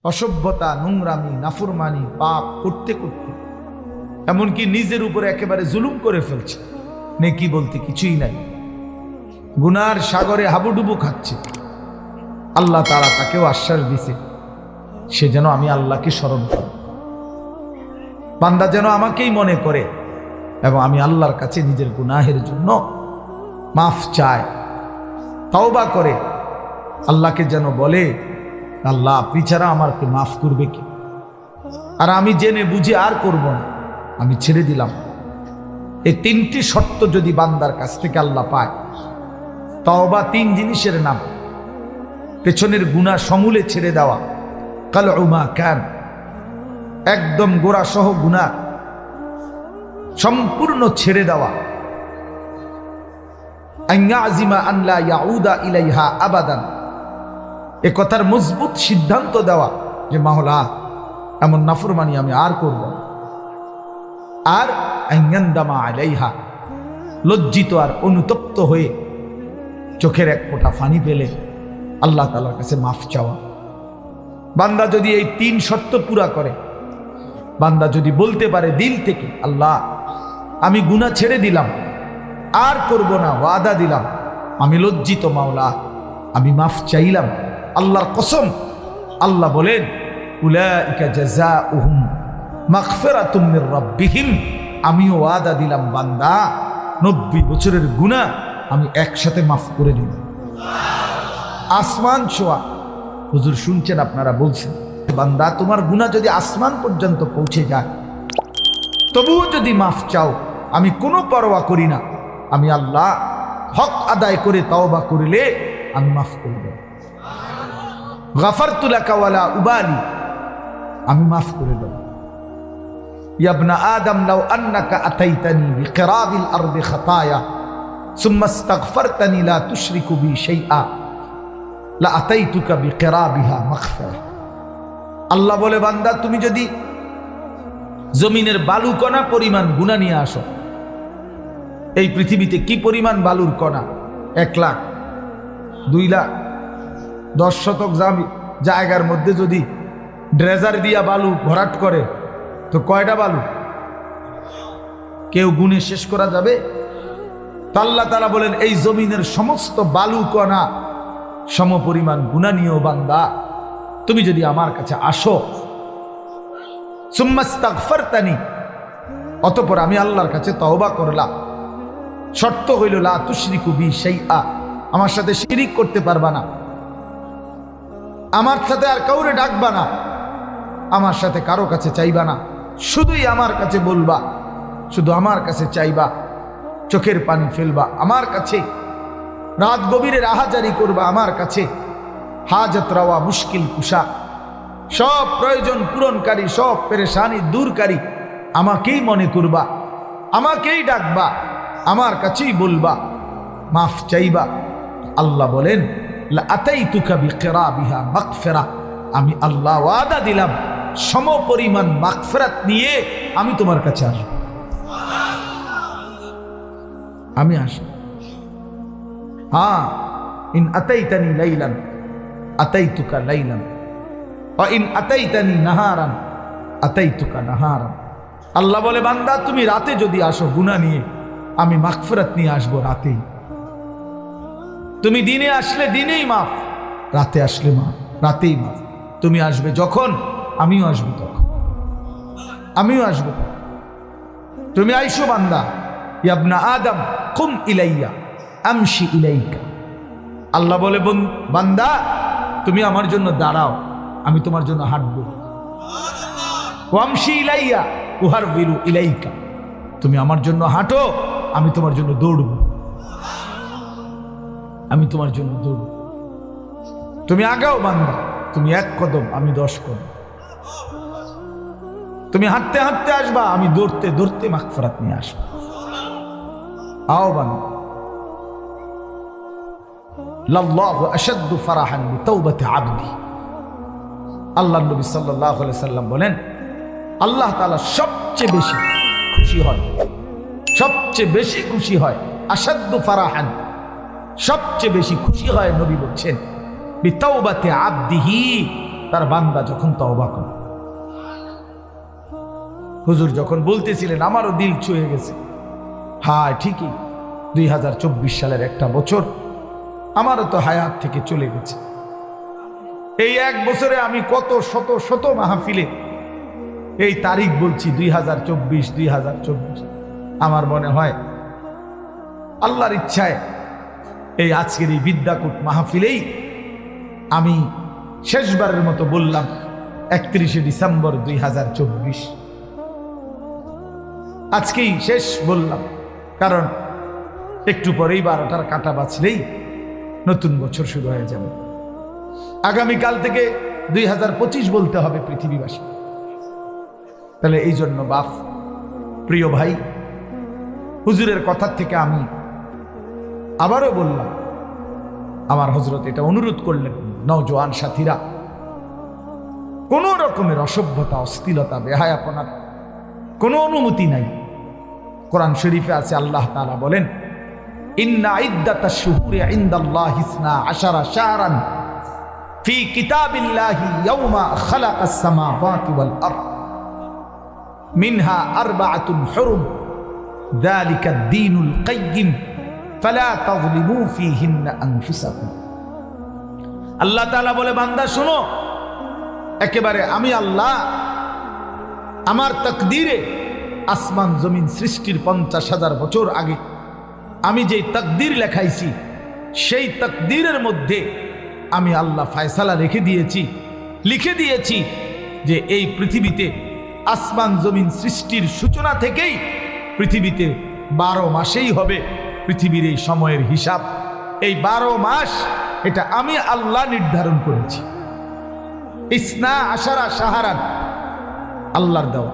অসভ্যতা, নোংরামি, নাফরমানি, পাপ করতে করতে এমনকি নিজের উপরে একেবারে জুলুম করে ফেলছে, নেকি বলতে কিছুই নাই, গুনার সাগরে হাবুডুবু খাচ্ছে। আল্লাহ তাআলা তাকেও আশ্বাস দিছে সে যেন আমি আল্লাহকে স্মরণ করে, বান্দা যেন আমাকেই মনে করে এবং আমি আল্লাহর কাছে নিজের গুনাহের জন্য মাফ চায়, তওবা করে আল্লাহকে যেন বলে আল্লাহ আপনি ছাড়া আমাকে মাফ করবে কি, আর আমি জেনে বুঝে আর করব না, আমি ছেড়ে দিলাম। এই তিনটি শর্ত যদি বান্দার কাছ থেকে আল্লাহ পায়, তওবা তিন জিনিসের নাম, পেছনের গুনাহ সমূলে ছেড়ে দেওয়া, কালউ মা কান, একদম গোড়া সহ গুনাহ সম্পূর্ণ ছেড়ে দেওয়া, আইয়াজিমা আন লা ইয়াউদা ইলাইহা আবাদান, এ কথার মজবুত সিদ্ধান্ত দেওয়া যে মাওলা এমন নাফরমানি আমি আর করব না, আর আইয়ান্দামা আলাইহা, লজ্জিত আর অনুতপ্ত হয়ে চোখের এক ফোঁটা পানি পেলে আল্লাহ তাআলার কাছে মাফ চাওয়া। বান্দা যদি এই তিন শর্ত পুরা করে, বান্দা যদি বলতে পারে দিল থেকে আল্লাহ আমি গুনাহ ছেড়ে দিলাম, আর করব না, ওয়াদা দিলাম, আমি লজ্জিত মাওলা, আমি মাফ চাইলাম, আল্লাহর কসম আল্লাহ বলেন উলাইকা জাযাউহুম মাগফিরাতুম মির রাব্বিহিম, আমিও ওয়াদা দিলাম বান্দা 90 বছরের গুনাহ আমি একসাথে মাফ করে দিলাম। আসমান ছোঁয়া, হুজুর শুনছেন আপনারা বলছেন বান্দা তোমার গুনাহ যদি আসমান পর্যন্ত পৌঁছে যায় তবুও যদি মাফ চাও আমি কোনো পরোয়া করি না, আমি আল্লাহ হক আদায় করে তওবা করিলে আমি মাফ করব, গাফারতু লাকা ওয়ালা উবালি, আমি মাফ করে দেব। ইয়া ইবনা আদম লাউ আন্নাকা আতাইতানি বিকিরাবিল আরদি খাতায়া সুম্মা ইস্তাগফারতানি লা তুশরিকু বি শাইআ লা আতাইতুকা বিকিরাবিহা মাগফিরা। আল্লাহ বলে বান্দা তুমি যদি জমিনের বালু কণা পরিমাণ গুনাহ নিয়ে আসো, এই পৃথিবীতে কি পরিমাণ বালুর কণা, 1 লাখ 2 লাখ 10 শতক জায়গার মধ্যে যদি ড্রেজার দিয়া বালু ভরাট করে তো কয়টা বালু কেউ গুণে শেষ করা যাবে? আল্লাহ তাআলা বলেন এই জমিনের সমস্ত বালু কণা সমপরিমাণ গুনাহ নিয়েও বান্দা তুমি যদি আমার কাছে আসো, সুম্মা ইস্তাগফারতানি, অতঃপর আমি আল্লাহর কাছে তওবা করলাম, শর্ত হইল লা তুশরিকু বি শাইআ, আমার সাথে শিরিক করতে পারবা না, আমার সাথে আর কাউরে ডাকবা না, আমার সাথে কারো কাছে চাইবা না, শুধুই আমার কাছে বলবা, শুধু আমার কাছে চাইবা, চোখের পানি ফেলবা আমার কাছে, রাত গভীরে রাহাজারি করবা আমার কাছে, হাজত রাওয়া মুশকিল কুশা, সব প্রয়োজন পূরণকারী, সব পেরেশানি দূরকারী আমাকেই মনে করবা, আমাকেই ডাকবা, আমার কাছেই বলবা, মাফ চাইবা। আল্লাহ বলেন লা আতাইতুকা বিকিরাবিহা মাগফিরা, আমি আল্লাহ ওয়াদা দিলাম সমপরিমাণ মাগফিরাত নিয়ে আমি তোমার কাছে আসব, আমি আসব। হ্যাঁ, ইন আতাইতানি লাইলান আতাইতুকা লাইলান ওয়া ইন আতাইতানি নাহারান আতাইতুকা নাহারান। আল্লাহ বলে বান্দা তুমি রাতে যদি আসো গুনাহ নিয়ে, আমি মাগফিরাত নিয়ে আসবো রাতেই। তুমি দিনে আসলে দিনেই মাফ, রাতে আসলে মাফ, রাতেই মাফ। তুমি আসবে যখন, আমিও আসবো তখন, আমিও আসবো। তুমি আইসো বান্দা, ইয়া ইবনা আদম কুম ইলাইয়া আমশি ইলাইকা। আল্লাহ বলে বান্দা তুমি আমার জন্য দাঁড়াও, আমি তোমার জন্য হাঁটবো। ওয়ামশি ইলাইয়া উহারবিলু ইলাইকা, তুমি আমার জন্য হাঁটো, আমি তোমার জন্য দৌড়ব, আমি তোমার জন্য দৌড়ব। তুমি আগাও বান্দা, তুমি 1 কদম, আমি 10 কদম। তুমি হাঁটতে হাঁটতে আসবা, আমি দৌড়তে দৌড়তে মাগফিরাত নিয়ে আসবো। আও বান্দা, লাল্লাহু আশাদ্দু ফারাহান বিতাওবাতি আবদি। আল্লাহ নবী সাল্লাল্লাহু আলাইহি সাল্লাম বলেন আল্লাহ তাআলা সবচেয়ে বেশি খুশি হয়, সবচেয়ে বেশি খুশি হয়, আশাদ্দু ফারাহান, সবচেয়ে বেশি খুশি হয় নবী বলছেন বিতাওবাতি আবদিহি, তার বান্দা যখন তওবা করে। হুজুর যখন বলতেছিলেন আমারও দিল ছুঁয়ে গেছে। হ্যাঁ ঠিকই, 2024 সালের একটা বছর আমারও তো হায়াত থেকে চলে গেছে। এই এক বছরে আমি কত শত শত মাহফিলে এই তারিখ বলছি, 2024। আমার মনে হয় আল্লাহর ইচ্ছায় এই আজকের এই বিদ্যাকূট মাহফিলেই আমি শেষবারের মতো বললাম 31শে ডিসেম্বর 2024। আজকেই শেষ বললাম, কারণ একটু পরেই 12টার কাঁটা বাজলেই নতুন বছর শুরু হয়ে যাবে। আগামীকাল থেকে 2025 বলতে হবে পৃথিবীবাসী। তাহলে এই জন্য বাপ, প্রিয় ভাই, হুজুরের কথার থেকে আমি আবারও বললাম, আমার হযরত এটা অনুরোধ করলেন, নওজোয়ান সাথীরা, কোন রকমের অসভ্যতা, অশ্লীলতা, বেহায়াপনার কোনো অনুমতি নাই। কোরআন শরীফে আছে, আল্লাহ তাআলা বলেন, ইন্না ইদ্দাতাশ শুহুরি ইনদাল্লাহি 12 শাহরান ফি কিতাবিল্লাহি ইয়াওমা খালাকাস সামাওয়াতি ওয়াল আরদ মিনহা আরবাআতুন হুরুম যালিকাদ দীনুল কাইয়্যিম ফালা তাযলিমু ফীহিন্না আনফুসাকুম। আল্লাহ তাআলা বলে, বান্দা শোনো, একেবারে আমি আল্লাহ আমার তাকদীরে আসমান জমিন সৃষ্টির 50,000 বছর আগে আমি যেই তাকদীর লেখাইছি, সেই তাকদীরের মধ্যে আমি আল্লাহ ফয়সালা লিখে দিয়েছি যে এই পৃথিবীতে আসমান জমিন সৃষ্টির সূচনা থেকেই পৃথিবীতে 12 মাসেই হবে পৃথিবীর এই সময়ের হিসাব। এই 12 মাস এটা আমি আল্লাহ নির্ধারণ করেছি। 12 শাহরান আল্লাহর দেওয়া।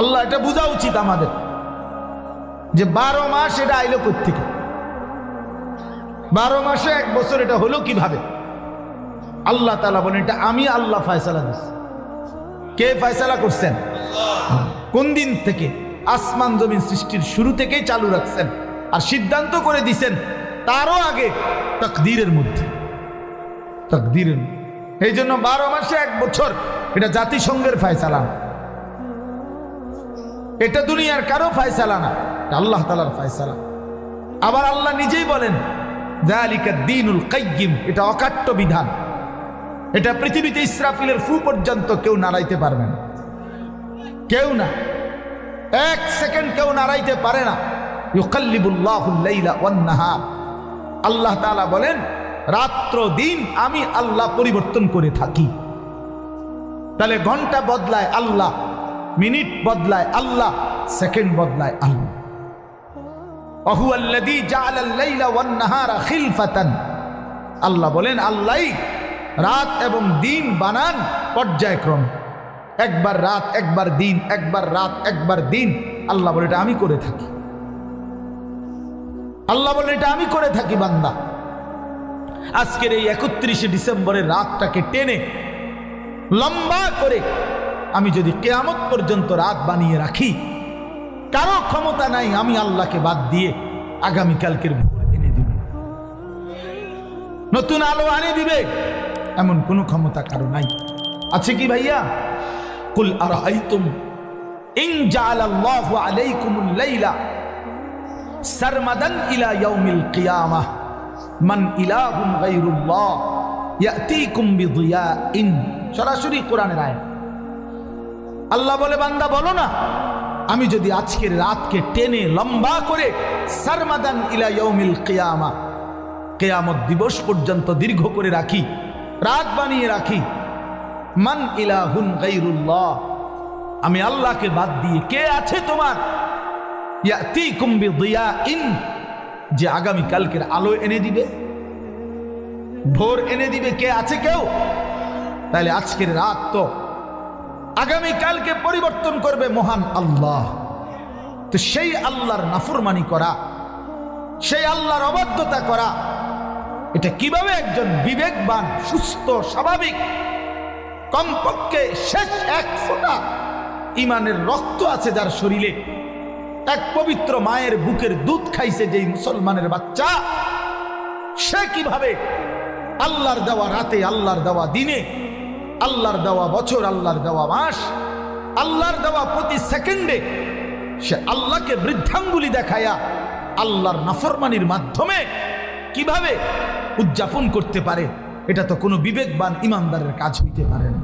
আল্লাহ এটা বোঝা উচিত আমাদের যে 12 মাস এটা আইলো কোত্থেকে, 12 মাসে এক বছর এটা হলো কিভাবে? আল্লাহ তাআলা বলেন, এটা আমি আল্লাহ ফয়সালা দিচ্ছি। কে ফয়সালা করছেন? কোন দিন থেকে? আসমান জমিন সৃষ্টির শুরু থেকেই চালু রাখছেন, আর সিদ্ধান্ত করে দিছেন তারও আগে তাকদীরের মধ্যে। তাকদীরের এই জন্য 12 মাসে এক বছর এটা জাতিসংঘের ফয়সালা না, এটা দুনিয়ার কারো ফয়সালা না, আল্লাহ তাআলার ফয়সালা। আবার আল্লাহ নিজেই বলেন, যালিকাদ দীনুল কাইয়্যিম, এটা অকাট্য বিধান। এটা পৃথিবীতে ইসরাফিলের ফু পর্যন্ত কেউ নাড়াইতে পারবে না, কেউ না, 1 সেকেন্ড কেউ নাড়াইতে পারে না। ইউকাল্লিবুল্লাহুল লাইলা ওয়ান নাহার, আল্লাহ তাআলা বলেন, রাত্র দিন আমি আল্লাহ পরিবর্তন করে থাকি। তাহলে ঘন্টা বদলায় আল্লাহ, মিনিট বদলায় আল্লাহ, সেকেন্ড বদলায় আল্লাহ। ওয়াহুয়াল্লাযী জাআলাল লাইলা ওয়ান নাহারা খিলফাতান, আল্লাহ বলেন, আল্লাহই রাত এবং দিন বানান পর্যায়ক্রমে, একবার রাত একবার দিন, একবার রাত একবার দিন। আল্লাহ বলে, এটা আমি করে থাকি। আল্লাহ বলে, এটা আমি করে থাকি বান্দা। আজকের এই 31শে ডিসেম্বরের রাতটাকে টেনে লম্বা করে আমি যদি কিয়ামত পর্যন্ত রাত বানিয়ে রাখি, কারো ক্ষমতা নাই আমি আল্লাহকে বাদ দিয়ে আগামীকালকের ভোর এনে দিবে, নতুন আলো আনে দিবে, এমন কোনো ক্ষমতা কারো নাই। আছে কি ভাইয়া? কুল আরাআইতুম ইন জাআলাল্লাহু আলাইকুমুল লাইলা সারমাদান ইলা ইয়াউমিল কিয়ামাহ মান ইলাহুন গায়রুল্লাহ ইয়াতিকুম বিদিয়াইন। সরাসরি কোরআনের আয়াত। আল্লাহ বলে, বান্দা বলো না, আমি যদি আজকের রাতকে টেনে লম্বা করে সারমাদান ইলা ইয়াউমিল কিয়ামাহ, কিয়ামত দিবস পর্যন্ত দীর্ঘ করে রাখি, রাত বানিয়ে রাখি, মান ইলাহুন গায়রুল্লাহ, আমি আল্লাহকে বাদ দিয়ে কে আছে তোমার, ইয়াতিকুম বিদিয়াইন, যে আগামী কালকের আলো এনে দিবে, ভোর এনে দিবে, কে আছে কেউ? তাহলে আজকের রাত তো আগামী কালকে পরিবর্তন করবে মহান আল্লাহ। তো সেই আল্লাহর নাফরমানি করা, সেই আল্লাহর অবাধ্যতা করা, এটা কিভাবে একজন বিবেকবান, সুস্থ, স্বাভাবিক, কমপক্ষে শেষ 1 ফোঁটা ইমানের রক্ত আছে যার শরীরে, এক পবিত্র মায়ের বুকের দুধ খাইছে যেই মুসলমানের বাচ্চা, সে কিভাবে আল্লাহর দেওয়া রাতে, আল্লাহর দেওয়া দিনে আল্লাহর দেওয়া বছর, আল্লাহর দেওয়া মাস, আল্লাহর দেওয়া প্রতি সেকেন্ডে সে আল্লাহকে বৃদ্ধাঙ্গুলি দেখায়া আল্লাহর নাফরমানির মাধ্যমে কিভাবে উদযাপন করতে পারে, এটা তো কোনো বিবেকবান ইমানদারের কাজ হইতে পারে না।